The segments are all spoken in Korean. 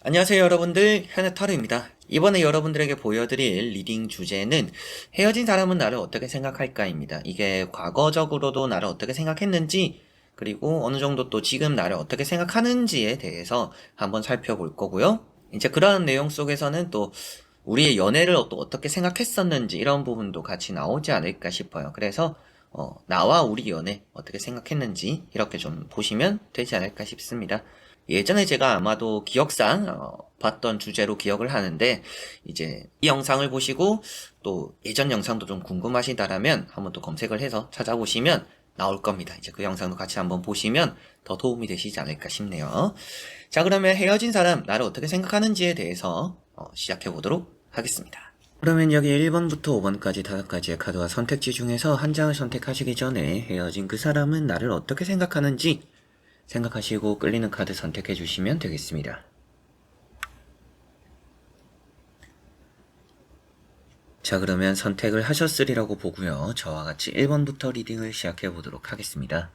안녕하세요 여러분들, 현해타로입니다. 이번에 여러분들에게 보여드릴 리딩 주제는 헤어진 사람은 나를 어떻게 생각할까입니다. 이게 과거적으로도 나를 어떻게 생각했는지, 그리고 어느 정도 또 지금 나를 어떻게 생각하는지에 대해서 한번 살펴볼 거고요. 이제 그러한 내용 속에서는 또 우리의 연애를 또 어떻게 생각했었는지 이런 부분도 같이 나오지 않을까 싶어요. 그래서 나와 우리 연애 어떻게 생각했는지 이렇게 좀 보시면 되지 않을까 싶습니다. 예전에 제가 아마도 기억상 봤던 주제로 기억을 하는데, 이제 이 영상을 보시고 또 예전 영상도 좀 궁금하시다라면 한번 또 검색을 해서 찾아보시면 나올 겁니다. 이제 그 영상도 같이 한번 보시면 더 도움이 되시지 않을까 싶네요. 자, 그러면 헤어진 사람 나를 어떻게 생각하는지에 대해서 시작해 보도록 하겠습니다. 그러면 여기 1번부터 5번까지 5가지의 카드와 선택지 중에서 한 장을 선택하시기 전에 헤어진 그 사람은 나를 어떻게 생각하는지 생각하시고 끌리는 카드 선택해 주시면 되겠습니다. 자, 그러면 선택을 하셨으리라고 보고요. 저와 같이 1번부터 리딩을 시작해 보도록 하겠습니다.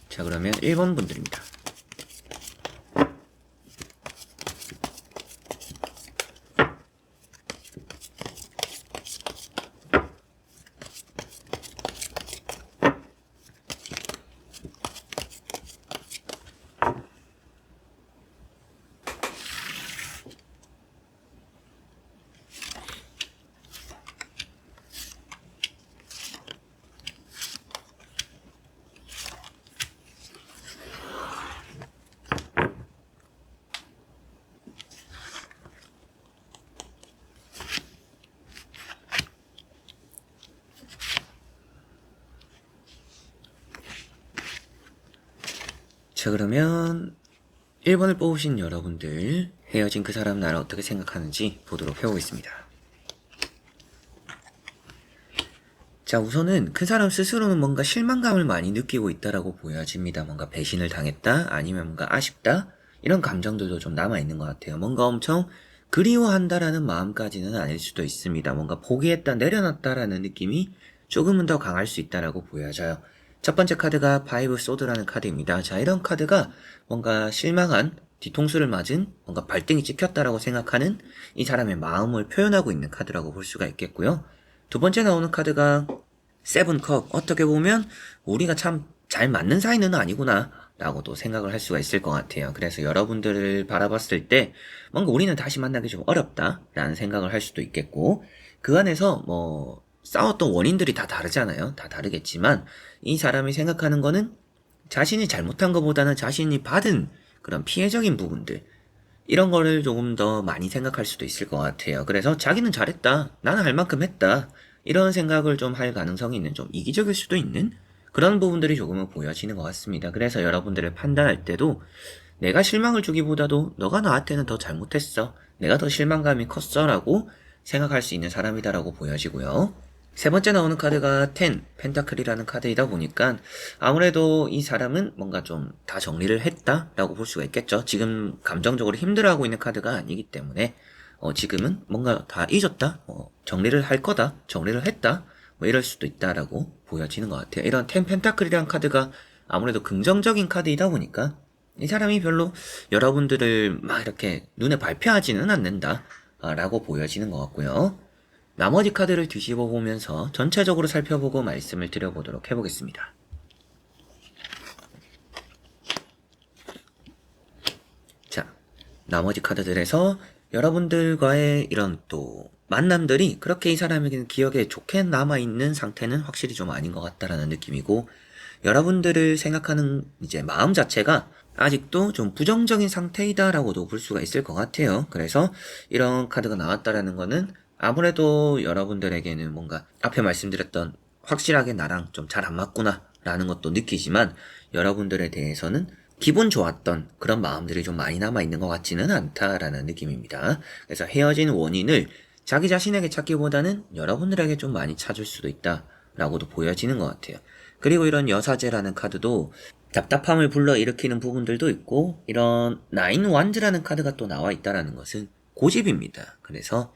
자, 그러면 1번 분들입니다. 자, 그러면 1번을 뽑으신 여러분들, 헤어진 그 사람 나를 어떻게 생각하는지 보도록 해보겠습니다. 자, 우선은 그 사람 스스로는 뭔가 실망감을 많이 느끼고 있다라고 보여집니다. 뭔가 배신을 당했다, 아니면 뭔가 아쉽다, 이런 감정들도 좀 남아있는 것 같아요. 뭔가 엄청 그리워한다라는 마음까지는 아닐 수도 있습니다. 뭔가 포기했다, 내려놨다라는 느낌이 조금은 더 강할 수 있다라고 보여져요. 첫 번째 카드가 파이브 소드라는 카드입니다. 자, 이런 카드가 뭔가 실망한, 뒤통수를 맞은, 뭔가 발등이 찍혔다라고 생각하는 이 사람의 마음을 표현하고 있는 카드라고 볼 수가 있겠고요. 두 번째 나오는 카드가 세븐컵. 어떻게 보면 우리가 참 잘 맞는 사이는 아니구나 라고도 생각을 할 수가 있을 것 같아요. 그래서 여러분들을 바라봤을 때 뭔가 우리는 다시 만나기 좀 어렵다 라는 생각을 할 수도 있겠고, 그 안에서 뭐 싸웠던 원인들이 다 다르잖아요. 다 다르겠지만 이 사람이 생각하는 거는 자신이 잘못한 것보다는 자신이 받은 그런 피해적인 부분들, 이런 거를 조금 더 많이 생각할 수도 있을 것 같아요. 그래서 자기는 잘했다, 나는 할 만큼 했다, 이런 생각을 좀 할 가능성이 있는, 좀 이기적일 수도 있는 그런 부분들이 조금은 보여지는 것 같습니다. 그래서 여러분들을 판단할 때도 내가 실망을 주기보다도 너가 나한테는 더 잘못했어, 내가 더 실망감이 컸어 라고 생각할 수 있는 사람이다라고 보여지고요. 세 번째 나오는 카드가 10, 펜타클이라는 카드이다 보니까 아무래도 이 사람은 뭔가 좀 다 정리를 했다라고 볼 수가 있겠죠. 지금 감정적으로 힘들어하고 있는 카드가 아니기 때문에 지금은 뭔가 다 잊었다, 정리를 할 거다, 정리를 했다, 뭐 이럴 수도 있다라고 보여지는 것 같아요. 이런 10 펜타클이라는 카드가 아무래도 긍정적인 카드이다 보니까 이 사람이 별로 여러분들을 막 이렇게 눈에 밟혀하지는 않는다 라고 보여지는 것 같고요. 나머지 카드를 뒤집어 보면서 전체적으로 살펴보고 말씀을 드려보도록 해보겠습니다. 자, 나머지 카드들에서 여러분들과의 이런 또 만남들이 그렇게 이 사람에게는 기억에 좋게 남아있는 상태는 확실히 좀 아닌 것 같다라는 느낌이고, 여러분들을 생각하는 이제 마음 자체가 아직도 좀 부정적인 상태이다라고도 볼 수가 있을 것 같아요. 그래서 이런 카드가 나왔다라는 거는 아무래도 여러분들에게는 뭔가 앞에 말씀드렸던 확실하게 나랑 좀 잘 안 맞구나 라는 것도 느끼지만, 여러분들에 대해서는 기분 좋았던 그런 마음들이 좀 많이 남아있는 것 같지는 않다라는 느낌입니다. 그래서 헤어진 원인을 자기 자신에게 찾기보다는 여러분들에게 좀 많이 찾을 수도 있다라고도 보여지는 것 같아요. 그리고 이런 여사제라는 카드도 답답함을 불러일으키는 부분들도 있고, 이런 나인 완즈라는 카드가 또 나와 있다라는 것은 고집입니다. 그래서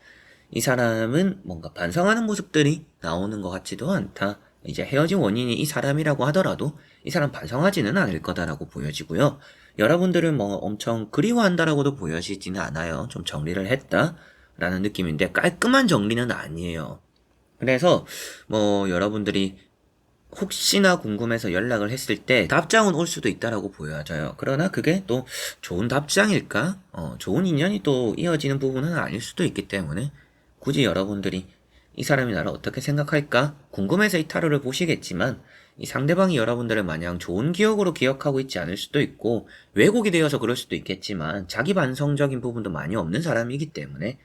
이 사람은 뭔가 반성하는 모습들이 나오는 것 같지도 않다. 이제 헤어진 원인이 이 사람이라고 하더라도 이 사람 반성하지는 않을 거다라고 보여지고요. 여러분들은 뭐 엄청 그리워한다라고도 보여지지는 않아요. 좀 정리를 했다라는 느낌인데 깔끔한 정리는 아니에요. 그래서 뭐 여러분들이 혹시나 궁금해서 연락을 했을 때 답장은 올 수도 있다라고 보여져요. 그러나 그게 또 좋은 답장일까? 좋은 인연이 또 이어지는 부분은 아닐 수도 있기 때문에 굳이 여러분들이 이 사람이 나를 어떻게 생각할까? 궁금해서 이 타로를 보시겠지만 이 상대방이 여러분들을 마냥 좋은 기억으로 기억하고 있지 않을 수도 있고 왜곡이 되어서 그럴 수도 있겠지만 자기 반성적인 부분도 많이 없는 사람이기 때문에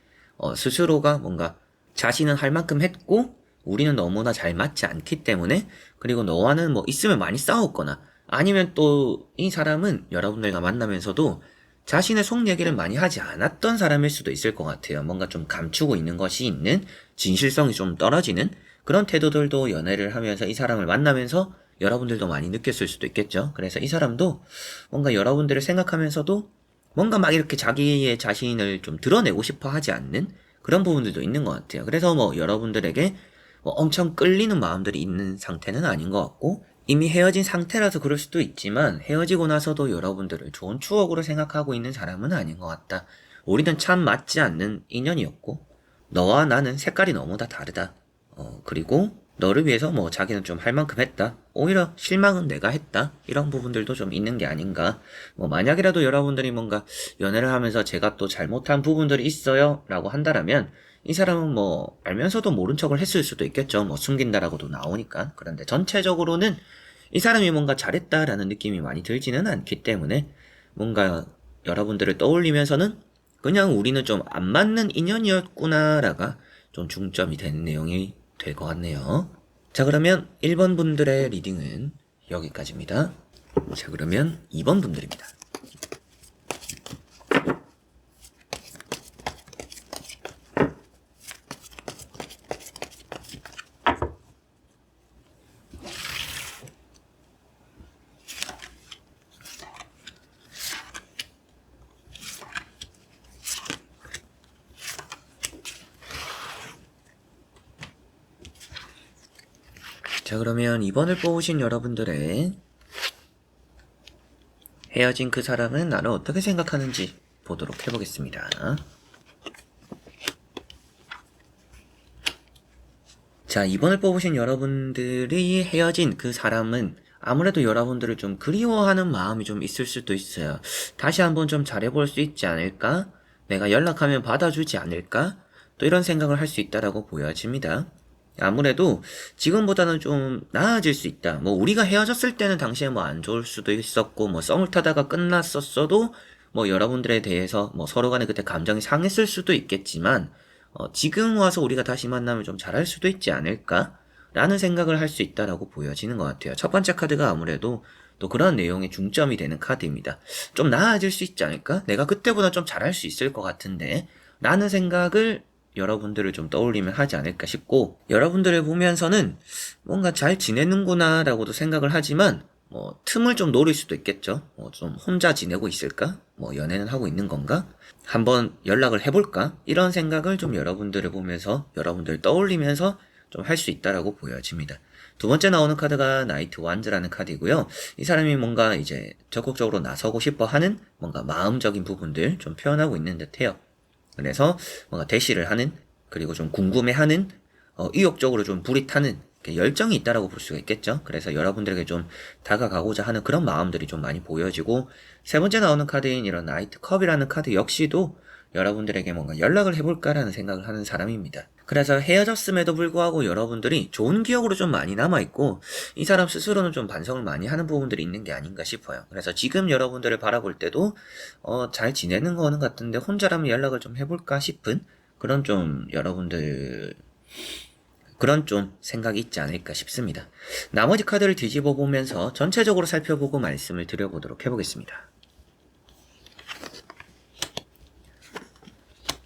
스스로가 뭔가 자신은 할 만큼 했고 우리는 너무나 잘 맞지 않기 때문에 그리고 너와는 뭐 있으면 많이 싸웠거나 아니면 또 이 사람은 여러분들과 만나면서도 자신의 속 얘기를 많이 하지 않았던 사람일 수도 있을 것 같아요. 뭔가 좀 감추고 있는 것이 있는 진실성이 좀 떨어지는 그런 태도들도 연애를 하면서 이 사람을 만나면서 여러분들도 많이 느꼈을 수도 있겠죠. 그래서 이 사람도 뭔가 여러분들을 생각하면서도 뭔가 막 이렇게 자기의 자신을 좀 드러내고 싶어 하지 않는 그런 부분들도 있는 것 같아요. 그래서 뭐 여러분들에게 뭐 엄청 끌리는 마음들이 있는 상태는 아닌 것 같고 이미 헤어진 상태라서 그럴 수도 있지만 헤어지고 나서도 여러분들을 좋은 추억으로 생각하고 있는 사람은 아닌 것 같다. 우리는 참 맞지 않는 인연이었고 너와 나는 색깔이 너무 다 다르다. 그리고 너를 위해서 뭐 자기는 좀 할 만큼 했다. 오히려 실망은 내가 했다. 이런 부분들도 좀 있는 게 아닌가. 뭐 만약이라도 여러분들이 뭔가 연애를 하면서 제가 또 잘못한 부분들이 있어요 라고 한다라면 이 사람은 뭐 알면서도 모른 척을 했을 수도 있겠죠. 뭐 숨긴다라고도 나오니까. 그런데 전체적으로는 이 사람이 뭔가 잘했다라는 느낌이 많이 들지는 않기 때문에 뭔가 여러분들을 떠올리면서는 그냥 우리는 좀 안 맞는 인연이었구나라가 좀 중점이 되는 내용이 될 것 같네요. 자, 그러면 1번 분들의 리딩은 여기까지입니다. 자, 그러면 2번 분들입니다. 자, 그러면 2번을 뽑으신 여러분들의 헤어진 그 사람은 나를 어떻게 생각하는지 보도록 해보겠습니다. 자, 2번을 뽑으신 여러분들이 헤어진 그 사람은 아무래도 여러분들을 좀 그리워하는 마음이 좀 있을 수도 있어요. 다시 한번 좀 잘해볼 수 있지 않을까? 내가 연락하면 받아주지 않을까? 또 이런 생각을 할 수 있다라고 보여집니다. 아무래도 지금보다는 좀 나아질 수 있다. 뭐 우리가 헤어졌을 때는 당시에 뭐 안 좋을 수도 있었고 뭐 썸을 타다가 끝났었어도 뭐 여러분들에 대해서 뭐 서로 간에 그때 감정이 상했을 수도 있겠지만 지금 와서 우리가 다시 만나면 좀 잘할 수도 있지 않을까? 라는 생각을 할 수 있다라고 보여지는 것 같아요. 첫 번째 카드가 아무래도 또 그런 내용에 중점이 되는 카드입니다. 좀 나아질 수 있지 않을까? 내가 그때보다 좀 잘할 수 있을 것 같은데 라는 생각을 여러분들을 좀 떠올리면 하지 않을까 싶고 여러분들을 보면서는 뭔가 잘 지내는구나 라고도 생각을 하지만 뭐 틈을 좀 노릴 수도 있겠죠. 좀 혼자 지내고 있을까? 뭐 연애는 하고 있는 건가? 한번 연락을 해볼까? 이런 생각을 좀 여러분들을 보면서 여러분들 떠올리면서 좀 할 수 있다라고 보여집니다. 두 번째 나오는 카드가 나이트 완즈라는 카드이고요. 이 사람이 뭔가 이제 적극적으로 나서고 싶어 하는 뭔가 마음적인 부분들 좀 표현하고 있는 듯해요. 그래서 뭔가 대시를 하는 그리고 좀 궁금해하는 의욕적으로 좀 불이 타는 열정이 있다라고 볼 수가 있겠죠. 그래서 여러분들에게 좀 다가가고자 하는 그런 마음들이 좀 많이 보여지고 세 번째 나오는 카드인 이런 나이트 컵이라는 카드 역시도 여러분들에게 뭔가 연락을 해볼까라는 생각을 하는 사람입니다. 그래서 헤어졌음에도 불구하고 여러분들이 좋은 기억으로 좀 많이 남아있고 이 사람 스스로는 좀 반성을 많이 하는 부분들이 있는 게 아닌가 싶어요. 그래서 지금 여러분들을 바라볼 때도 잘 지내는 거는 같은데 혼자라면 연락을 좀 해볼까 싶은 그런 좀 여러분들 그런 좀 생각이 있지 않을까 싶습니다. 나머지 카드를 뒤집어 보면서 전체적으로 살펴보고 말씀을 드려보도록 해보겠습니다.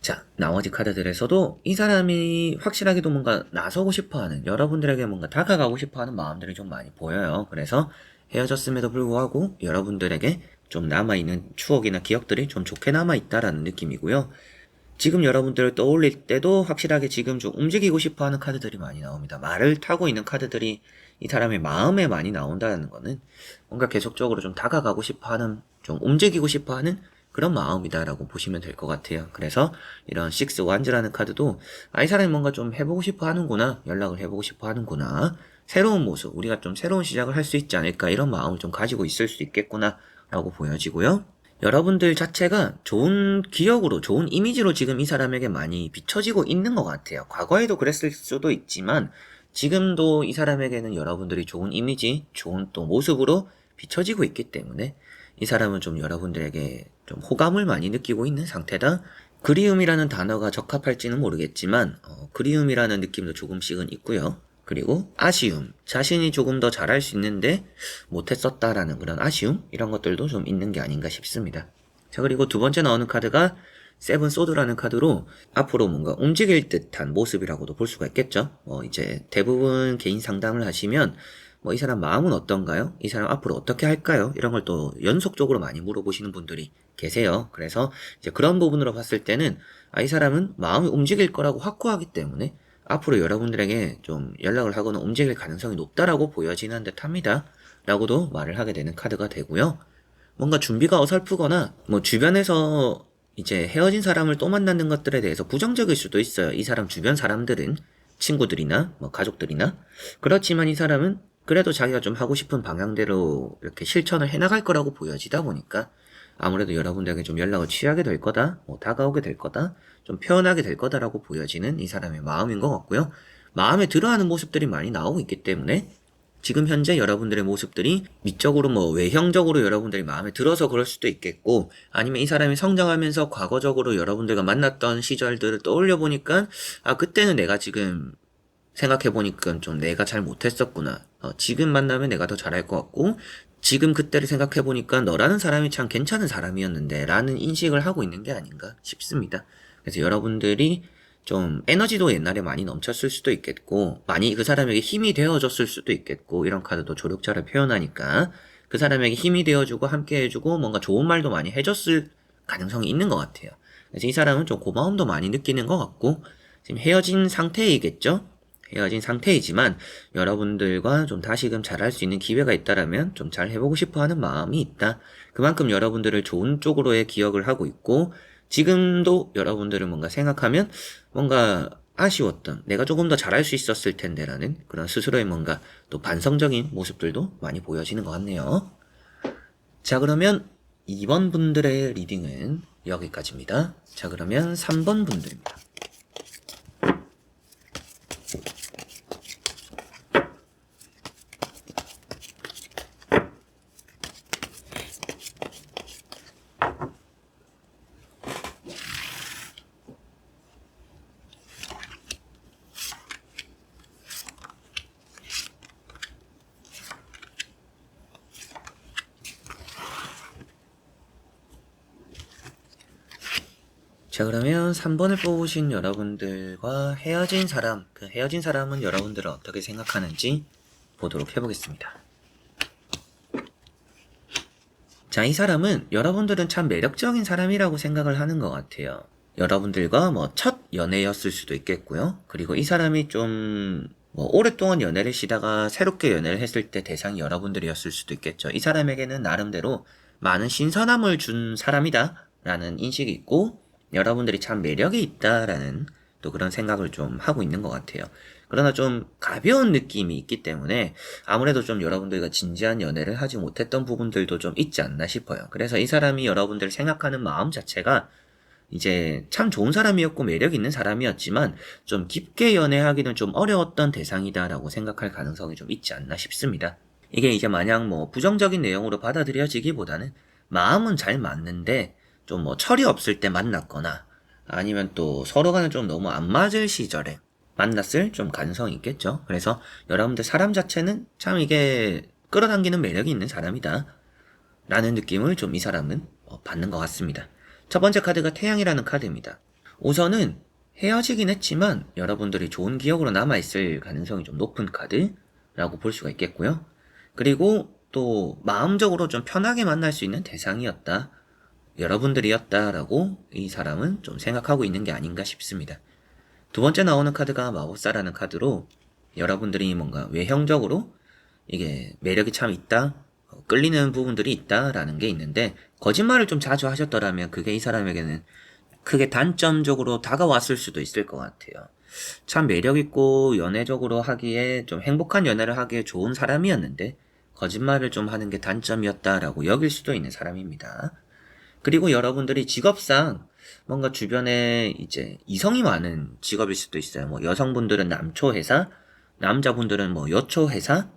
자, 나머지 카드들에서도 이 사람이 확실하게도 뭔가 나서고 싶어하는, 여러분들에게 뭔가 다가가고 싶어하는 마음들이 좀 많이 보여요. 그래서 헤어졌음에도 불구하고 여러분들에게 좀 남아있는 추억이나 기억들이 좀 좋게 남아있다라는 느낌이고요. 지금 여러분들을 떠올릴 때도 확실하게 지금 좀 움직이고 싶어하는 카드들이 많이 나옵니다. 말을 타고 있는 카드들이 이 사람의 마음에 많이 나온다는 거는 뭔가 계속적으로 좀 다가가고 싶어하는, 좀 움직이고 싶어하는 그런 마음이다라고 보시면 될 것 같아요. 그래서 이런 식스 완즈라는 카드도 이 사람이 뭔가 좀 해보고 싶어 하는구나, 연락을 해보고 싶어 하는구나, 새로운 모습, 우리가 좀 새로운 시작을 할 수 있지 않을까, 이런 마음을 좀 가지고 있을 수 있겠구나 라고 보여지고요. 여러분들 자체가 좋은 기억으로, 좋은 이미지로 지금 이 사람에게 많이 비춰지고 있는 것 같아요. 과거에도 그랬을 수도 있지만 지금도 이 사람에게는 여러분들이 좋은 이미지, 좋은 또 모습으로 비춰지고 있기 때문에 이 사람은 좀 여러분들에게 좀 호감을 많이 느끼고 있는 상태다. 그리움이라는 단어가 적합할지는 모르겠지만 그리움이라는 느낌도 조금씩은 있고요. 그리고 아쉬움, 자신이 조금 더 잘할 수 있는데 못했었다라는 그런 아쉬움, 이런 것들도 좀 있는 게 아닌가 싶습니다. 자, 그리고 두 번째 나오는 카드가 세븐 소드라는 카드로 앞으로 뭔가 움직일 듯한 모습이라고도 볼 수가 있겠죠. 이제 대부분 개인 상담을 하시면 이 사람 마음은 어떤가요? 이 사람 앞으로 어떻게 할까요? 이런 걸 또 연속적으로 많이 물어보시는 분들이 계세요. 그래서 이제 그런 부분으로 봤을 때는 이 사람은 마음이 움직일 거라고 확고하기 때문에 앞으로 여러분들에게 좀 연락을 하거나 움직일 가능성이 높다라고 보여지는 듯 합니다. 라고도 말을 하게 되는 카드가 되고요. 뭔가 준비가 어설프거나 주변에서 이제 헤어진 사람을 또 만나는 것들에 대해서 부정적일 수도 있어요. 이 사람 주변 사람들은, 친구들이나 가족들이나. 그렇지만 이 사람은 그래도 자기가 좀 하고 싶은 방향대로 이렇게 실천을 해나갈 거라고 보여지다 보니까 아무래도 여러분들에게 좀 연락을 취하게 될 거다, 다가오게 될 거다, 좀 표현하게 될 거다라고 보여지는 이 사람의 마음인 것 같고요. 마음에 들어하는 모습들이 많이 나오고 있기 때문에 지금 현재 여러분들의 모습들이 미적으로 외형적으로 여러분들이 마음에 들어서 그럴 수도 있겠고, 아니면 이 사람이 성장하면서 과거적으로 여러분들과 만났던 시절들을 떠올려 보니까 그때는 내가 지금 생각해보니까 좀 내가 잘 못했었구나, 지금 만나면 내가 더 잘할 것 같고, 지금 그때를 생각해보니까 너라는 사람이 참 괜찮은 사람이었는데 라는 인식을 하고 있는 게 아닌가 싶습니다. 그래서 여러분들이 좀 에너지도 옛날에 많이 넘쳤을 수도 있겠고, 많이 그 사람에게 힘이 되어줬을 수도 있겠고, 이런 카드도 조력자를 표현하니까 그 사람에게 힘이 되어주고 함께 해주고 뭔가 좋은 말도 많이 해줬을 가능성이 있는 것 같아요. 그래서 이 사람은 좀 고마움도 많이 느끼는 것 같고, 지금 헤어진 상태이겠죠? 헤어진 상태이지만 여러분들과 좀 다시금 잘할 수 있는 기회가 있다라면 좀 잘 해보고 싶어 하는 마음이 있다. 그만큼 여러분들을 좋은 쪽으로의 기억을 하고 있고, 지금도 여러분들을 뭔가 생각하면 뭔가 아쉬웠던, 내가 조금 더 잘할 수 있었을 텐데라는 그런 스스로의 뭔가 또 반성적인 모습들도 많이 보여지는 것 같네요. 자, 그러면 2번 분들의 리딩은 여기까지입니다. 자, 그러면 3번 분들입니다. 자, 그러면 3번을 뽑으신 여러분들과 헤어진 사람, 그 헤어진 사람은 여러분들을 어떻게 생각하는지 보도록 해보겠습니다. 자, 이 사람은 여러분들은 참 매력적인 사람이라고 생각을 하는 것 같아요. 여러분들과 첫 연애였을 수도 있겠고요. 그리고 이 사람이 좀 오랫동안 연애를 쉬다가 새롭게 연애를 했을 때 대상이 여러분들이었을 수도 있겠죠. 이 사람에게는 나름대로 많은 신선함을 준 사람이다 라는 인식이 있고, 여러분들이 참 매력이 있다라는 또 그런 생각을 좀 하고 있는 것 같아요. 그러나 좀 가벼운 느낌이 있기 때문에 아무래도 좀 여러분들과 진지한 연애를 하지 못했던 부분들도 좀 있지 않나 싶어요. 그래서 이 사람이 여러분들을 생각하는 마음 자체가 이제 참 좋은 사람이었고 매력 있는 사람이었지만 좀 깊게 연애하기는 좀 어려웠던 대상이다라고 생각할 가능성이 좀 있지 않나 싶습니다. 이게 이제 마냥 부정적인 내용으로 받아들여지기보다는 마음은 잘 맞는데 좀 철이 없을 때 만났거나 아니면 또 서로 간에 좀 너무 안 맞을 시절에 만났을 좀 가능성이 있겠죠. 그래서 여러분들 사람 자체는 참 이게 끌어당기는 매력이 있는 사람이다 라는 느낌을 좀 이 사람은 받는 것 같습니다. 첫 번째 카드가 태양이라는 카드입니다. 우선은 헤어지긴 했지만 여러분들이 좋은 기억으로 남아있을 가능성이 좀 높은 카드라고 볼 수가 있겠고요. 그리고 또 마음적으로 좀 편하게 만날 수 있는 대상이었다. 여러분들이었다라고 이 사람은 좀 생각하고 있는 게 아닌가 싶습니다. 두 번째 나오는 카드가 마법사라는 카드로 여러분들이 뭔가 외형적으로 이게 매력이 참 있다, 끌리는 부분들이 있다라는 게 있는데 거짓말을 좀 자주 하셨더라면 그게 이 사람에게는 크게 단점적으로 다가왔을 수도 있을 것 같아요. 참 매력있고 연애적으로 하기에 좀 행복한 연애를 하기에 좋은 사람이었는데 거짓말을 좀 하는 게 단점이었다라고 여길 수도 있는 사람입니다. 그리고 여러분들이 직업상 뭔가 주변에 이제 이성이 많은 직업일 수도 있어요. 뭐 여성분들은 남초회사, 남자분들은 뭐 여초회사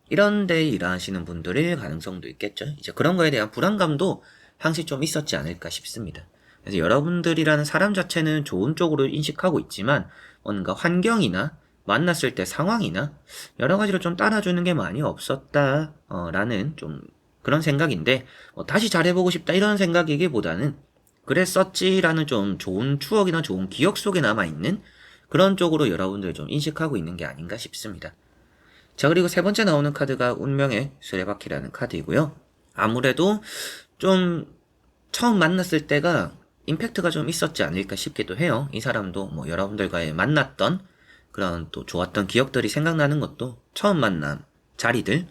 이런 데 일하시는 분들일 가능성도 있겠죠. 이제 그런 거에 대한 불안감도 항상 좀 있었지 않을까 싶습니다. 그래서 여러분들이라는 사람 자체는 좋은 쪽으로 인식하고 있지만 뭔가 환경이나 만났을 때 상황이나 여러 가지로 좀 따라주는 게 많이 없었다 라는 좀 그런 생각인데 다시 잘해보고 싶다 이런 생각이기보다는 그랬었지라는 좀 좋은 추억이나 좋은 기억 속에 남아있는 그런 쪽으로 여러분들이 좀 인식하고 있는 게 아닌가 싶습니다. 자, 그리고 세 번째 나오는 카드가 운명의 수레바퀴라는 카드이고요. 아무래도 좀 처음 만났을 때가 임팩트가 좀 있었지 않을까 싶기도 해요. 이 사람도 뭐 여러분들과의 만났던 그런 또 좋았던 기억들이 생각나는 것도 처음 만난 자리들,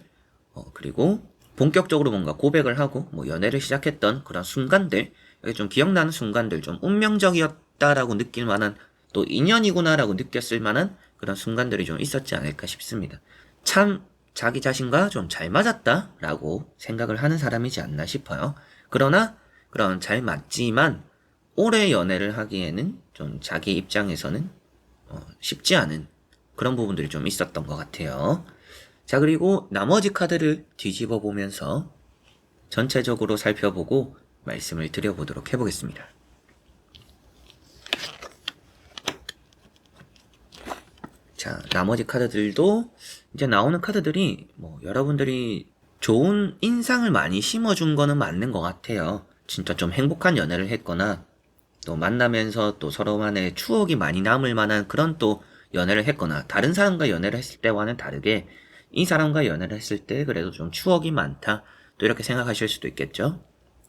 그리고 본격적으로 뭔가 고백을 하고 뭐 연애를 시작했던 그런 순간들, 여기 좀 기억나는 순간들, 좀 운명적이었다라고 느낄 만한 또 인연이구나라고 느꼈을 만한 그런 순간들이 좀 있었지 않을까 싶습니다. 참 자기 자신과 좀 잘 맞았다라고 생각을 하는 사람이지 않나 싶어요. 그러나 그런 잘 맞지만 오래 연애를 하기에는 좀 자기 입장에서는 쉽지 않은 그런 부분들이 좀 있었던 것 같아요. 자, 그리고 나머지 카드를 뒤집어 보면서 전체적으로 살펴보고 말씀을 드려보도록 해보겠습니다. 자, 나머지 카드들도 이제 나오는 카드들이 뭐 여러분들이 좋은 인상을 많이 심어준 거는 맞는 것 같아요. 진짜 좀 행복한 연애를 했거나 또 만나면서 또 서로만의 추억이 많이 남을 만한 그런 또 연애를 했거나 다른 사람과 연애를 했을 때와는 다르게 이 사람과 연애를 했을 때 그래도 좀 추억이 많다 또 이렇게 생각하실 수도 있겠죠.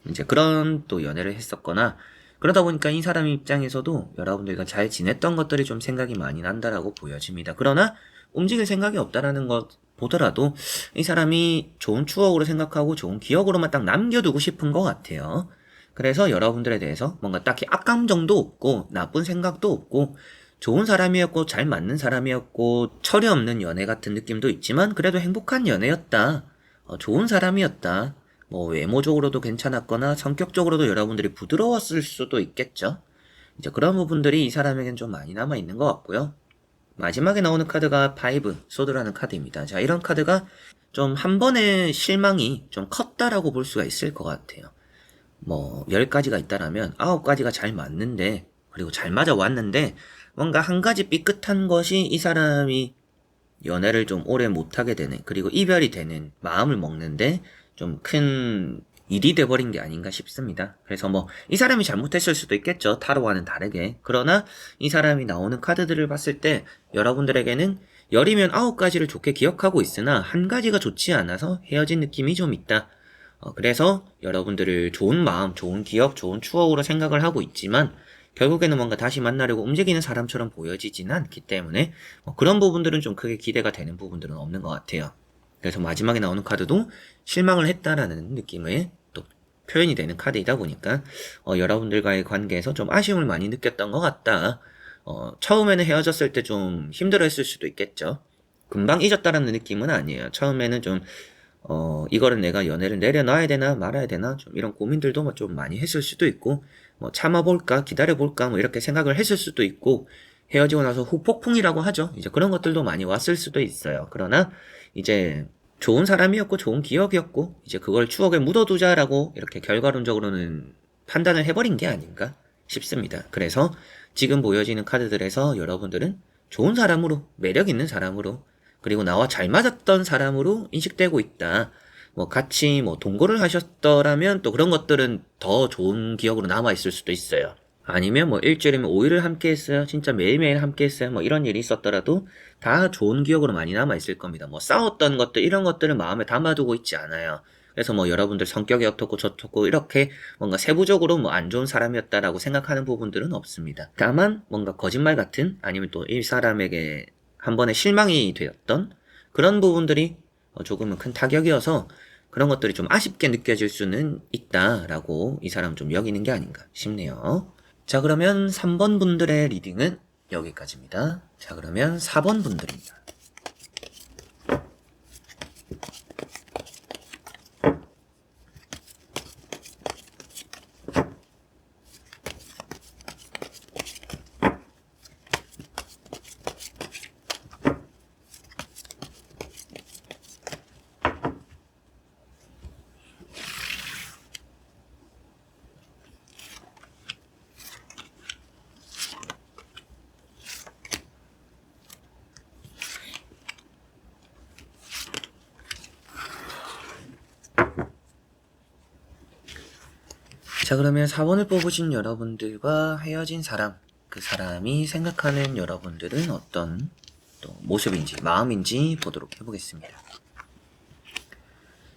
이제 그런 또 연애를 했었거나 그러다 보니까 이 사람 입장에서도 여러분들과 잘 지냈던 것들이 좀 생각이 많이 난다라고 보여집니다. 그러나 움직일 생각이 없다라는 것 보더라도 이 사람이 좋은 추억으로 생각하고 좋은 기억으로만 딱 남겨두고 싶은 것 같아요. 그래서 여러분들에 대해서 뭔가 딱히 악감정도 없고 나쁜 생각도 없고 좋은 사람이었고 잘 맞는 사람이었고 철이 없는 연애 같은 느낌도 있지만 그래도 행복한 연애였다. 좋은 사람이었다. 뭐 외모적으로도 괜찮았거나 성격적으로도 여러분들이 부드러웠을 수도 있겠죠. 이제 그런 부분들이 이 사람에겐 좀 많이 남아있는 것 같고요. 마지막에 나오는 카드가 5, 소드라는 카드입니다. 자, 이런 카드가 좀 한 번의 실망이 좀 컸다라고 볼 수가 있을 것 같아요. 뭐 10가지가 있다라면 9가지가 잘 맞는데 그리고 잘 맞아 왔는데 뭔가 한 가지 삐끗한 것이 이 사람이 연애를 좀 오래 못하게 되는 그리고 이별이 되는 마음을 먹는데 좀 큰 일이 돼버린 게 아닌가 싶습니다. 그래서 뭐 이 사람이 잘못했을 수도 있겠죠. 타로와는 다르게. 그러나 이 사람이 나오는 카드들을 봤을 때 여러분들에게는 10이면 9가지를 좋게 기억하고 있으나 한 가지가 좋지 않아서 헤어진 느낌이 좀 있다. 그래서 여러분들을 좋은 마음, 좋은 기억, 좋은 추억으로 생각을 하고 있지만 결국에는 뭔가 다시 만나려고 움직이는 사람처럼 보여지지는 않기 때문에 그런 부분들은 좀 크게 기대가 되는 부분들은 없는 것 같아요. 그래서 마지막에 나오는 카드도 실망을 했다라는 느낌의 또 표현이 되는 카드이다 보니까 여러분들과의 관계에서 좀 아쉬움을 많이 느꼈던 것 같다. 처음에는 헤어졌을 때 좀 힘들어했을 수도 있겠죠. 금방 잊었다라는 느낌은 아니에요. 처음에는 좀 이거를 내가 연애를 내려놔야 되나 말아야 되나 좀 이런 고민들도 좀 많이 했을 수도 있고 뭐 참아볼까 기다려볼까 뭐 이렇게 생각을 했을 수도 있고 헤어지고 나서 후폭풍이라고 하죠. 이제 그런 것들도 많이 왔을 수도 있어요. 그러나 이제 좋은 사람이었고 좋은 기억이었고 이제 그걸 추억에 묻어두자라고 이렇게 결과론적으로는 판단을 해버린 게 아닌가 싶습니다. 그래서 지금 보여지는 카드들에서 여러분들은 좋은 사람으로 매력 있는 사람으로 그리고 나와 잘 맞았던 사람으로 인식되고 있다. 뭐 같이 뭐 동거를 하셨더라면 또 그런 것들은 더 좋은 기억으로 남아있을 수도 있어요. 아니면 뭐 일주일이면 5일을 함께 했어요. 진짜 매일매일 함께 했어요. 뭐 이런 일이 있었더라도 다 좋은 기억으로 많이 남아 있을 겁니다. 뭐 싸웠던 것들, 이런 것들을 마음에 담아두고 있지 않아요. 그래서 뭐 여러분들 성격이 어떻고 저떻고 이렇게 뭔가 세부적으로 뭐 안 좋은 사람이었다라고 생각하는 부분들은 없습니다. 다만 뭔가 거짓말 같은, 아니면 또 이 사람에게 한 번에 실망이 되었던 그런 부분들이 조금은 큰 타격이어서 그런 것들이 좀 아쉽게 느껴질 수는 있다라고 이 사람 좀 여기는 게 아닌가 싶네요. 자, 그러면 3번 분들의 리딩은 여기까지입니다. 자, 그러면 4번 분들입니다. 자, 그러면 4번을 뽑으신 여러분들과 헤어진 사람, 그 사람이 생각하는 여러분들은 어떤 또 모습인지, 마음인지 보도록 해보겠습니다.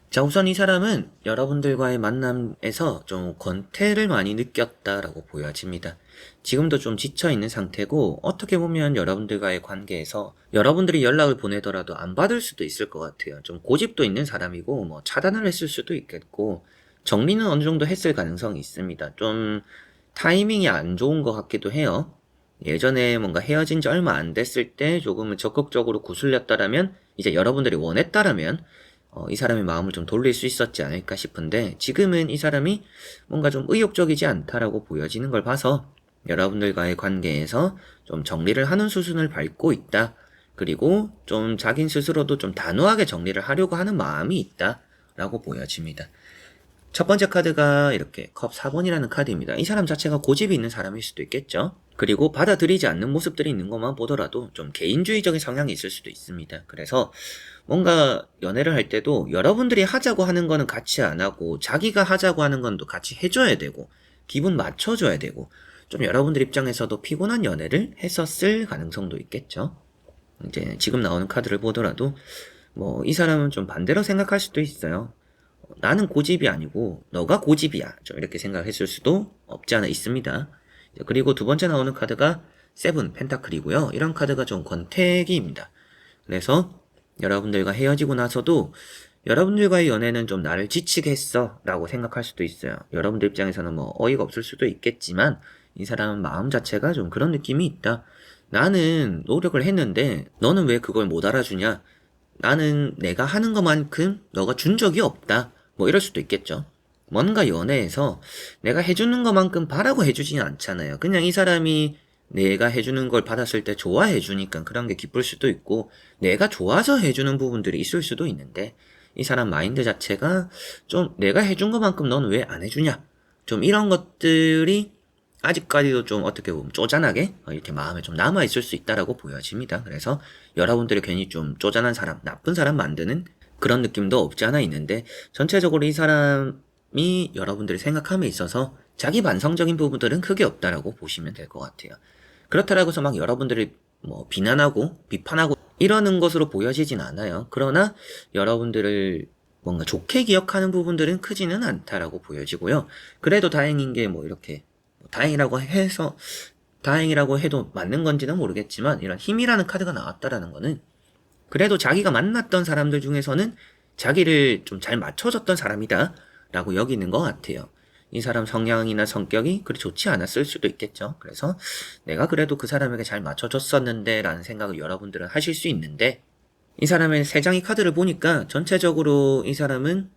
자, 우선 이 사람은 여러분들과의 만남에서 좀 권태를 많이 느꼈다라고 보여집니다. 지금도 좀 지쳐있는 상태고, 어떻게 보면 여러분들과의 관계에서 여러분들이 연락을 보내더라도 안 받을 수도 있을 것 같아요. 좀 고집도 있는 사람이고, 뭐 차단을 했을 수도 있겠고, 정리는 어느 정도 했을 가능성이 있습니다. 좀 타이밍이 안 좋은 것 같기도 해요. 예전에 뭔가 헤어진 지 얼마 안 됐을 때 조금은 적극적으로 구슬렸다라면, 이제 여러분들이 원했다라면 이 사람의 마음을 좀 돌릴 수 있었지 않을까 싶은데, 지금은 이 사람이 뭔가 좀 의욕적이지 않다라고 보여지는 걸 봐서 여러분들과의 관계에서 좀 정리를 하는 수순을 밟고 있다. 그리고 좀 자긴 스스로도 좀 단호하게 정리를 하려고 하는 마음이 있다 라고 보여집니다. 첫 번째 카드가 이렇게 컵 4번이라는 카드입니다. 이 사람 자체가 고집이 있는 사람일 수도 있겠죠. 그리고 받아들이지 않는 모습들이 있는 것만 보더라도 좀 개인주의적인 성향이 있을 수도 있습니다. 그래서 뭔가 연애를 할 때도 여러분들이 하자고 하는 거는 같이 안 하고, 자기가 하자고 하는 건 또 같이 해줘야 되고, 기분 맞춰줘야 되고, 좀 여러분들 입장에서도 피곤한 연애를 했었을 가능성도 있겠죠. 이제 지금 나오는 카드를 보더라도 뭐 이 사람은 좀 반대로 생각할 수도 있어요. 나는 고집이 아니고 너가 고집이야, 좀 이렇게 생각했을 수도 없지 않아 있습니다. 그리고 두 번째 나오는 카드가 세븐 펜타클이고요. 이런 카드가 좀 권태기입니다. 그래서 여러분들과 헤어지고 나서도 여러분들과의 연애는 좀 나를 지치게 했어 라고 생각할 수도 있어요. 여러분들 입장에서는 뭐 어이가 없을 수도 있겠지만, 이 사람은 마음 자체가 좀 그런 느낌이 있다. 나는 노력을 했는데 너는 왜 그걸 못 알아주냐? 나는 내가 하는 것만큼 너가 준 적이 없다. 뭐 이럴 수도 있겠죠. 뭔가 연애에서 내가 해주는 것만큼 바라고 해주지는 않잖아요. 그냥 이 사람이 내가 해주는 걸 받았을 때 좋아해주니까 그런 게 기쁠 수도 있고, 내가 좋아서 해주는 부분들이 있을 수도 있는데, 이 사람 마인드 자체가 좀 내가 해준 것만큼 넌 왜 안 해주냐? 좀 이런 것들이 아직까지도 좀 어떻게 보면 쪼잔하게 이렇게 마음에 좀 남아있을 수 있다라고 보여집니다. 그래서 여러분들이 괜히 좀 쪼잔한 사람, 나쁜 사람 만드는 그런 느낌도 없지 않아 있는데, 전체적으로 이 사람이 여러분들이 생각함에 있어서 자기 반성적인 부분들은 크게 없다라고 보시면 될 것 같아요. 그렇다라고 해서 막 여러분들이 뭐 비난하고 비판하고 이러는 것으로 보여지진 않아요. 그러나 여러분들을 뭔가 좋게 기억하는 부분들은 크지는 않다라고 보여지고요. 그래도 다행인 게 뭐 이렇게 다행이라고 해도 맞는 건지는 모르겠지만, 이런 힘이라는 카드가 나왔다라는 거는 그래도 자기가 만났던 사람들 중에서는 자기를 좀 잘 맞춰줬던 사람이다 라고 여기는 것 같아요. 이 사람 성향이나 성격이 그리 좋지 않았을 수도 있겠죠. 그래서 내가 그래도 그 사람에게 잘 맞춰줬었는데 라는 생각을 여러분들은 하실 수 있는데, 이 사람의 세 장의 카드를 보니까 전체적으로 이 사람은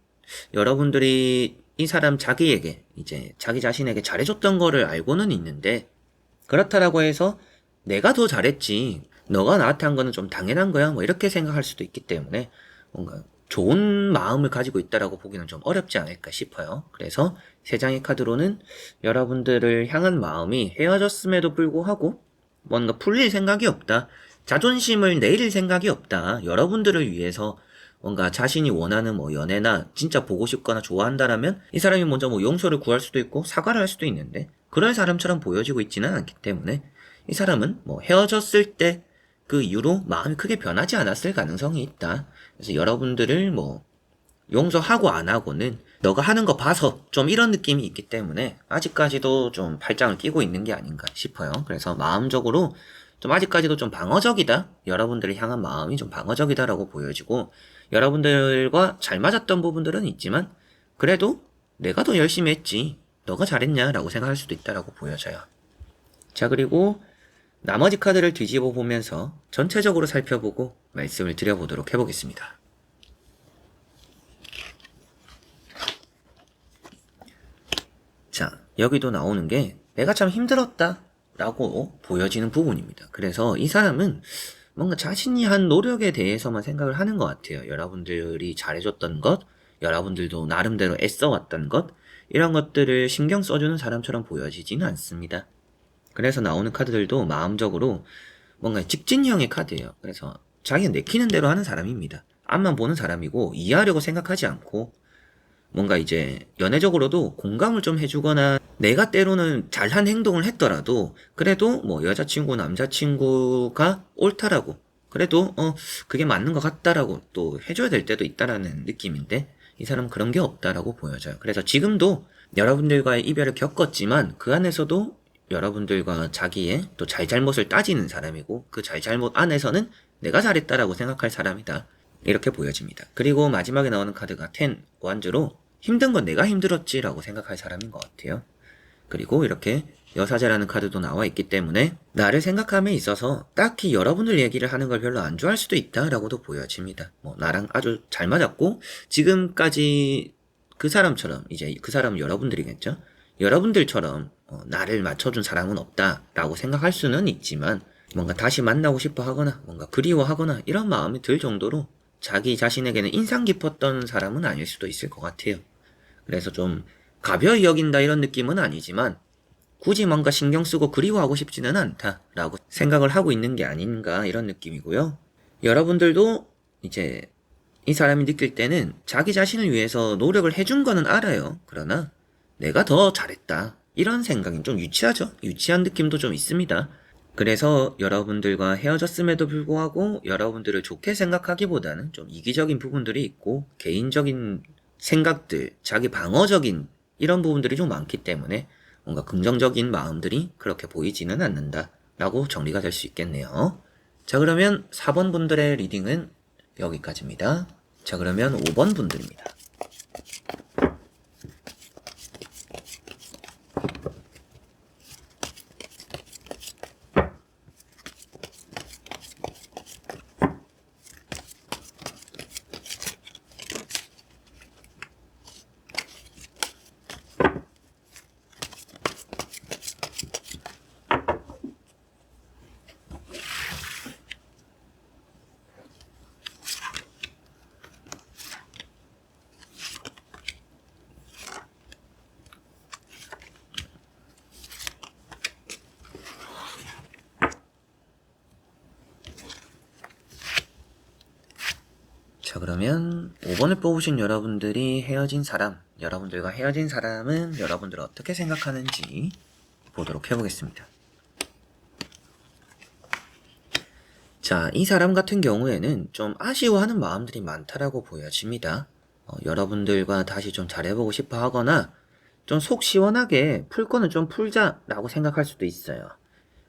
여러분들이 이 사람 자기에게, 이제 자기 자신에게 잘해줬던 거를 알고는 있는데, 그렇다라고 해서 내가 더 잘했지, 너가 나한테 한 거는 좀 당연한 거야, 뭐 이렇게 생각할 수도 있기 때문에 뭔가 좋은 마음을 가지고 있다라고 보기는 좀 어렵지 않을까 싶어요. 그래서 세 장의 카드로는 여러분들을 향한 마음이 헤어졌음에도 불구하고 뭔가 풀릴 생각이 없다, 자존심을 내릴 생각이 없다, 여러분들을 위해서 뭔가 자신이 원하는 뭐 연애나 진짜 보고 싶거나 좋아한다라면 이 사람이 먼저 뭐 용서를 구할 수도 있고 사과를 할 수도 있는데, 그럴 사람처럼 보여지고 있지는 않기 때문에 이 사람은 뭐 헤어졌을 때 그 이후로 마음이 크게 변하지 않았을 가능성이 있다. 그래서 여러분들을 뭐 용서하고 안 하고는 너가 하는 거 봐서 좀 이런 느낌이 있기 때문에 아직까지도 좀 팔짱을 끼고 있는 게 아닌가 싶어요. 그래서 마음적으로 좀 아직까지도 좀 방어적이다. 여러분들을 향한 마음이 좀 방어적이다라고 보여지고, 여러분들과 잘 맞았던 부분들은 있지만 그래도 내가 더 열심히 했지, 너가 잘했냐라고 생각할 수도 있다라고 보여져요. 자, 그리고 나머지 카드를 뒤집어 보면서 전체적으로 살펴보고 말씀을 드려보도록 해보겠습니다. 자, 여기도 나오는 게 내가 참 힘들었다 라고 보여지는 부분입니다. 그래서 이 사람은 뭔가 자신이 한 노력에 대해서만 생각을 하는 것 같아요. 여러분들이 잘해줬던 것, 여러분들도 나름대로 애써왔던 것, 이런 것들을 신경 써주는 사람처럼 보여지지는 않습니다. 그래서 나오는 카드들도 마음적으로 뭔가 직진형의 카드예요. 그래서 자기가 내키는 대로 하는 사람입니다. 앞만 보는 사람이고 이해하려고 생각하지 않고, 뭔가 이제 연애적으로도 공감을 좀 해주거나 내가 때로는 잘한 행동을 했더라도 그래도 뭐 여자친구 남자친구가 옳다라고, 그래도 그게 맞는 것 같다라고 또 해줘야 될 때도 있다라는 느낌인데, 이 사람은 그런 게 없다라고 보여져요. 그래서 지금도 여러분들과의 이별을 겪었지만 그 안에서도 여러분들과 자기의 또 잘잘못을 따지는 사람이고, 그 잘잘못 안에서는 내가 잘했다라고 생각할 사람이다, 이렇게 보여집니다. 그리고 마지막에 나오는 카드가 10 완즈로 힘든 건 내가 힘들었지라고 생각할 사람인 것 같아요. 그리고 이렇게 여사제라는 카드도 나와 있기 때문에 나를 생각함에 있어서 딱히 여러분들 얘기를 하는 걸 별로 안 좋아할 수도 있다라고도 보여집니다. 뭐 나랑 아주 잘 맞았고 지금까지 그 사람처럼, 이제 그 사람은 여러분들이겠죠? 여러분들처럼 나를 맞춰준 사람은 없다라고 생각할 수는 있지만, 뭔가 다시 만나고 싶어 하거나 뭔가 그리워하거나 이런 마음이 들 정도로 자기 자신에게는 인상 깊었던 사람은 아닐 수도 있을 것 같아요. 그래서 좀 가벼이 여긴다 이런 느낌은 아니지만 굳이 뭔가 신경 쓰고 그리워하고 싶지는 않다라고 생각을 하고 있는 게 아닌가, 이런 느낌이고요. 여러분들도 이제 이 사람이 느낄 때는 자기 자신을 위해서 노력을 해준 거는 알아요. 그러나 내가 더 잘했다, 이런 생각이 좀 유치하죠? 유치한 느낌도 좀 있습니다. 그래서 여러분들과 헤어졌음에도 불구하고 여러분들을 좋게 생각하기보다는 좀 이기적인 부분들이 있고 개인적인 생각들, 자기 방어적인 이런 부분들이 좀 많기 때문에 뭔가 긍정적인 마음들이 그렇게 보이지는 않는다 라고 정리가 될 수 있겠네요. 자, 그러면 4번 분들의 리딩은 여기까지입니다. 자, 그러면 5번 분들입니다. 자, 그러면 5번을 뽑으신 여러분들이 헤어진 사람, 여러분들과 헤어진 사람은 여러분들을 어떻게 생각하는지 보도록 해보겠습니다. 자, 이 사람 같은 경우에는 좀 아쉬워하는 마음들이 많다라고 보여집니다. 여러분들과 다시 좀 잘해보고 싶어 하거나 좀 속 시원하게 풀 거는 좀 풀자라고 생각할 수도 있어요.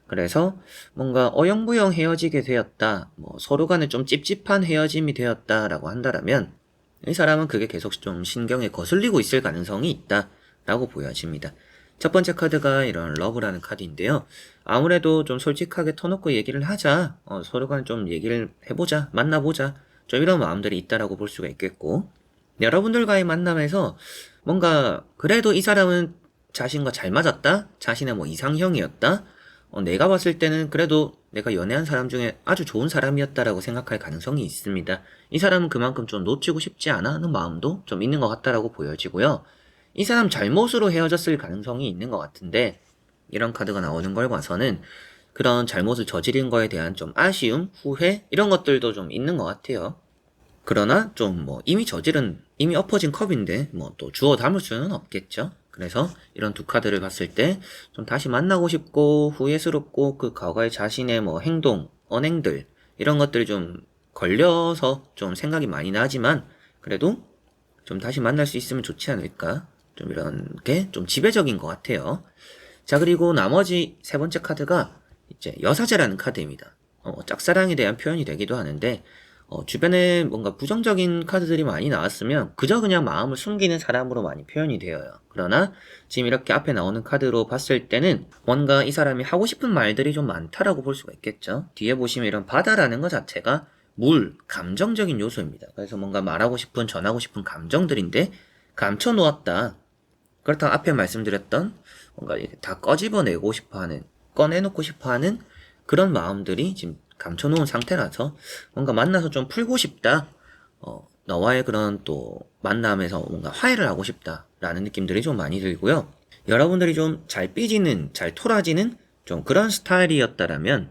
그래서 뭔가 어영부영 헤어지게 되었다, 뭐 서로 간에 좀 찝찝한 헤어짐이 되었다라고 한다면 이 사람은 그게 계속 좀 신경에 거슬리고 있을 가능성이 있다라고 보여집니다. 첫 번째 카드가 이런 러브라는 카드인데요. 아무래도 좀 솔직하게 터놓고 얘기를 하자, 서로 간에 좀 얘기를 해보자, 만나보자, 좀 이런 마음들이 있다라고 볼 수가 있겠고, 여러분들과의 만남에서 뭔가 그래도 이 사람은 자신과 잘 맞았다, 자신의 뭐 이상형이었다, 내가 봤을 때는 그래도 내가 연애한 사람 중에 아주 좋은 사람이었다라고 생각할 가능성이 있습니다. 이 사람은 그만큼 좀 놓치고 싶지 않아 하는 마음도 좀 있는 것 같다라고 보여지고요. 이 사람 잘못으로 헤어졌을 가능성이 있는 것 같은데, 이런 카드가 나오는 걸 봐서는 그런 잘못을 저지른 거에 대한 좀 아쉬움, 후회, 이런 것들도 좀 있는 것 같아요. 그러나 좀 뭐 이미 엎어진 컵인데 뭐 또 주워 담을 수는 없겠죠. 그래서 이런 두 카드를 봤을 때 좀 다시 만나고 싶고 후회스럽고 그 과거의 자신의 뭐 행동, 언행들 이런 것들이 좀 걸려서 좀 생각이 많이 나지만 그래도 좀 다시 만날 수 있으면 좋지 않을까? 좀 이런 게 좀 지배적인 것 같아요. 자, 그리고 나머지 세 번째 카드가 이제 여사제라는 카드입니다. 짝사랑에 대한 표현이 되기도 하는데, 주변에 뭔가 부정적인 카드들이 많이 나왔으면 그저 그냥 마음을 숨기는 사람으로 많이 표현이 되어요. 그러나 지금 이렇게 앞에 나오는 카드로 봤을 때는 뭔가 이 사람이 하고 싶은 말들이 좀 많다라고 볼 수가 있겠죠. 뒤에 보시면 이런 바다라는 것 자체가 물, 감정적인 요소입니다. 그래서 뭔가 말하고 싶은, 전하고 싶은 감정들인데 감춰놓았다. 그렇다고 앞에 말씀드렸던 뭔가 다 꺼집어내고 싶어하는, 꺼내놓고 싶어하는 그런 마음들이 지금 감춰놓은 상태라서 뭔가 만나서 좀 풀고 싶다. 너와의 그런 또 만남에서 뭔가 화해를 하고 싶다라는 느낌들이 좀 많이 들고요. 여러분들이 좀 잘 삐지는, 잘 토라지는 좀 그런 스타일이었다라면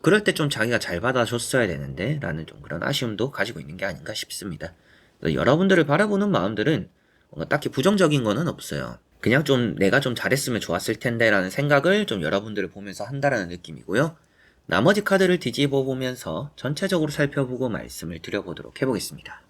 그럴 때 좀 자기가 잘 받아줬어야 되는데 라는 좀 그런 아쉬움도 가지고 있는 게 아닌가 싶습니다. 여러분들을 바라보는 마음들은 뭔가 딱히 부정적인 거는 없어요. 그냥 좀 내가 좀 잘했으면 좋았을 텐데 라는 생각을 좀 여러분들을 보면서 한다라는 느낌이고요. 나머지 카드를 뒤집어 보면서 전체적으로 살펴보고 말씀을 드려보도록 해보겠습니다.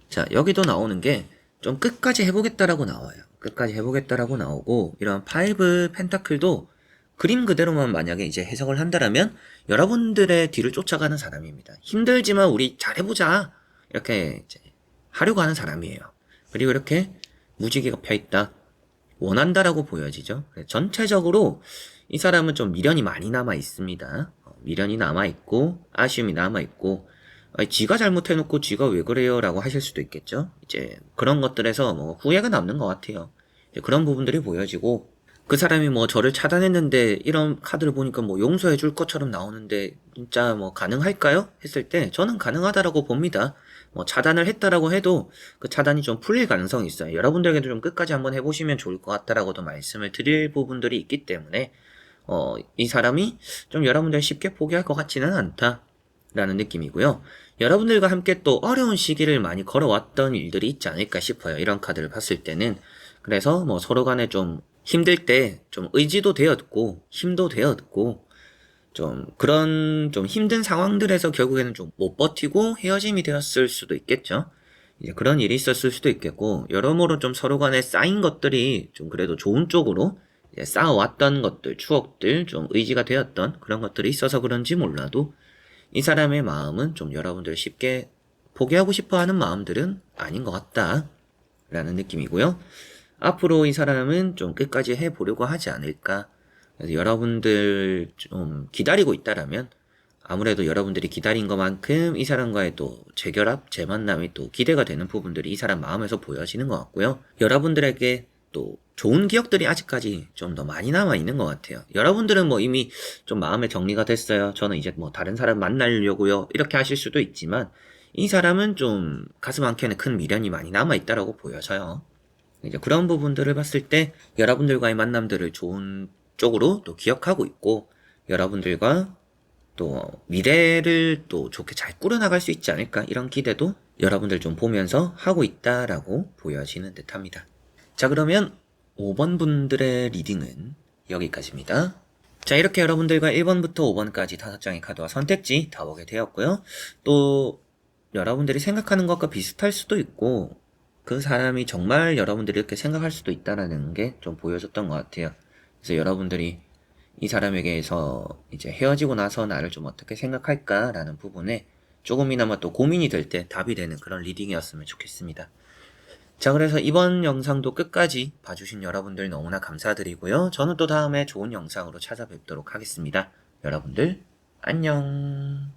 자, 여기도 나오는 게 좀 끝까지 해보겠다라고 나와요. 끝까지 해보겠다라고 나오고 이런 파이브 펜타클도 그림 그대로만 만약에 이제 해석을 한다라면 여러분들의 뒤를 쫓아가는 사람입니다. 힘들지만 우리 잘해보자 이렇게 이제 하려고 하는 사람이에요. 그리고 이렇게 무지개가 펴있다. 원한다라고 보여지죠. 전체적으로 이 사람은 좀 미련이 많이 남아 있습니다. 미련이 남아 있고 아쉬움이 남아 있고 지가 잘못해놓고 지가 왜 그래요 라고 하실 수도 있겠죠. 이제 그런 것들에서 뭐 후회가 남는 것 같아요. 그런 부분들이 보여지고 그 사람이 뭐 저를 차단했는데 이런 카드를 보니까 뭐 용서해 줄 것처럼 나오는데 진짜 뭐 가능할까요? 했을 때 저는 가능하다라고 봅니다. 뭐 차단을 했다라고 해도 그 차단이 좀 풀릴 가능성이 있어요. 여러분들에게도 좀 끝까지 한번 해보시면 좋을 것 같다라고도 말씀을 드릴 부분들이 있기 때문에 이 사람이 좀 여러분들 쉽게 포기할 것 같지는 않다라는 느낌이고요. 여러분들과 함께 또 어려운 시기를 많이 걸어왔던 일들이 있지 않을까 싶어요. 이런 카드를 봤을 때는. 그래서 뭐 서로 간에 좀 힘들 때 좀 의지도 되었고 힘도 되었고 좀 그런 좀 힘든 상황들에서 결국에는 좀 못 버티고 헤어짐이 되었을 수도 있겠죠. 이제 그런 일이 있었을 수도 있겠고 여러모로 좀 서로 간에 쌓인 것들이 좀 그래도 좋은 쪽으로 이제 쌓아왔던 것들, 추억들, 좀 의지가 되었던 그런 것들이 있어서 그런지 몰라도 이 사람의 마음은 좀 여러분들 쉽게 포기하고 싶어하는 마음들은 아닌 것 같다라는 느낌이고요. 앞으로 이 사람은 좀 끝까지 해보려고 하지 않을까. 그래서 여러분들 좀 기다리고 있다라면 아무래도 여러분들이 기다린 것만큼 이 사람과의 또 재결합, 재만남이 또 기대가 되는 부분들이 이 사람 마음에서 보여지는 것 같고요. 여러분들에게 또 좋은 기억들이 아직까지 좀 더 많이 남아있는 것 같아요. 여러분들은 뭐 이미 좀 마음의 정리가 됐어요. 저는 이제 뭐 다른 사람 만나려고요. 이렇게 하실 수도 있지만 이 사람은 좀 가슴 한켠에 큰 미련이 많이 남아있다라고 보여져요. 이제 그런 부분들을 봤을 때 여러분들과의 만남들을 좋은 쪽으로 또 기억하고 있고 여러분들과 또 미래를 또 좋게 잘 꾸려나갈 수 있지 않을까 이런 기대도 여러분들 좀 보면서 하고 있다라고 보여지는 듯 합니다. 자, 그러면 5번 분들의 리딩은 여기까지입니다. 자, 이렇게 여러분들과 1번부터 5번까지 5장의 카드와 선택지 다 보게 되었고요. 또 여러분들이 생각하는 것과 비슷할 수도 있고 그 사람이 정말 여러분들이 이렇게 생각할 수도 있다라는 게 좀 보여줬던 것 같아요. 그래서 여러분들이 이 사람에게서 이제 헤어지고 나서 나를 좀 어떻게 생각할까라는 부분에 조금이나마 또 고민이 될 때 답이 되는 그런 리딩이었으면 좋겠습니다. 자, 그래서 이번 영상도 끝까지 봐주신 여러분들 너무나 감사드리고요. 저는 또 다음에 좋은 영상으로 찾아뵙도록 하겠습니다. 여러분들 안녕.